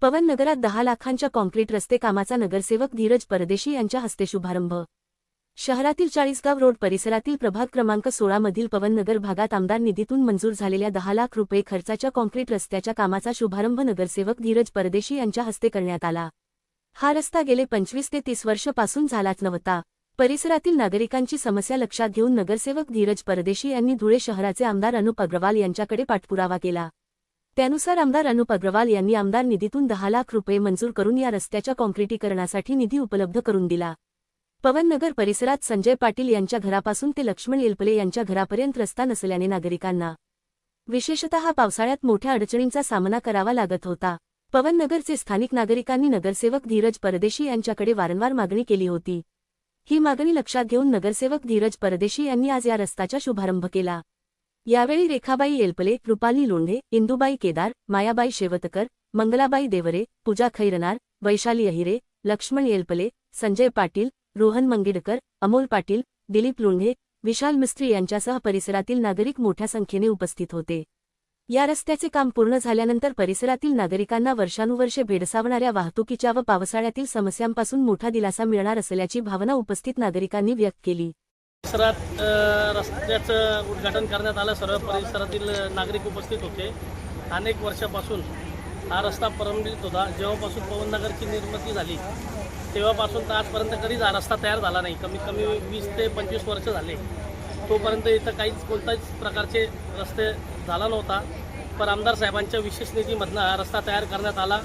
पवन नगरात 10 लाखांच्या कॉन्क्रीट रस्ते कामाचा नगरसेवक धीरज परदेशी यांच्या हस्ते शुभारंभ। शहरातील चाळीसगाव रोड परिसरातील प्रभाग क्रमांक 16 मधील पवननगर भागात आमदार निधीतून मंजूर झालेल्या 10 लाख रुपये खर्चाच्या कॉन्क्रीट रस्त्याच्या कामाचा शुभारंभ नगरसेवक धीरज परदेशी यांच्या हस्ते करण्यात आला। हा रस्ता गेले 25 ते 30 वर्षांपासून झालाच नव्हता। परिसरातील नागरिकांची समस्या लक्षात घेऊन नगरसेवक धीरज परदेशी यांनी धुळे शहराचे आमदार अनुप अग्रवाल यांच्याकडे पाठपुरावा केला। त्यानुसार आमदार अनुप अग्रवाल यांनी आमदार निधीतून 10 लाख रुपये मंजूर करून या रस्त्याच्या कॉन्क्रिटीकरणासाठी निधी उपलब्ध करून दिला। पवननगर परिसरात संजय पाटील यांच्या घरापासून ते लक्ष्मण येलपले यांच्या घरापर्यंत रस्ता नसल्याने नागरिकांना विशेषतः पावसाळ्यात मोठ्या अडचणींचा सामना करावा लागत होता। पवननगरचे स्थानिक नागरिकांनी नगरसेवक धीरज परदेशी यांच्याकडे वारंवार मागणी केली होती। ही मागणी लक्षात घेऊन नगरसेवक धीरज परदेशी यांनी आज या रस्त्याचा शुभारंभ केला। यावेळी रेखाबाई येलपले, रुपाली लोंढे, इंदुबाई केदार, मायाबाई शेवतकर, मंगलाबाई देवरे, पूजा खैरनार, वैशाली अहिरे, लक्ष्मण येलपले, संजय पाटील, रोहन मंगेडकर, अमोल पाटील, दिलीप लोंढे, विशाल मिस्त्री यांच्यासह परिसरातील नागरिक मोठ्या संख्येने उपस्थित होते। या रस्त्याचे काम पूर्ण झाल्यानंतर परिसरातील नागरिकांना वर्षानुवर्षे भेडसावणाऱ्या वाहतुकीच्या व पावसाळ्यातील समस्यांपासून मोठा दिलासा मिळणार असल्याची भावना उपस्थित नागरिकांनी व्यक्त केली। परिसरात रस्त्याचं उद्घाटन करण्यात आलं। सर्व परिसरातील नागरिक उपस्थित होते। अनेक वर्षापासून हा रस्ता प्रलंबित होता। जेव्हापासून पवननगरची निर्मिती झाली तेव्हापासून तर आजपर्यंत कधीच हा रस्ता तयार झाला नाही। कमीत कमी 20 ते 25 वर्ष झाले। तोपर्यंत इथं कोणताच प्रकारचे रस्ते झाला नव्हता। पण आमदार साहेबांच्या विशेष निधीमधनं हा रस्ता तयार करण्यात आला।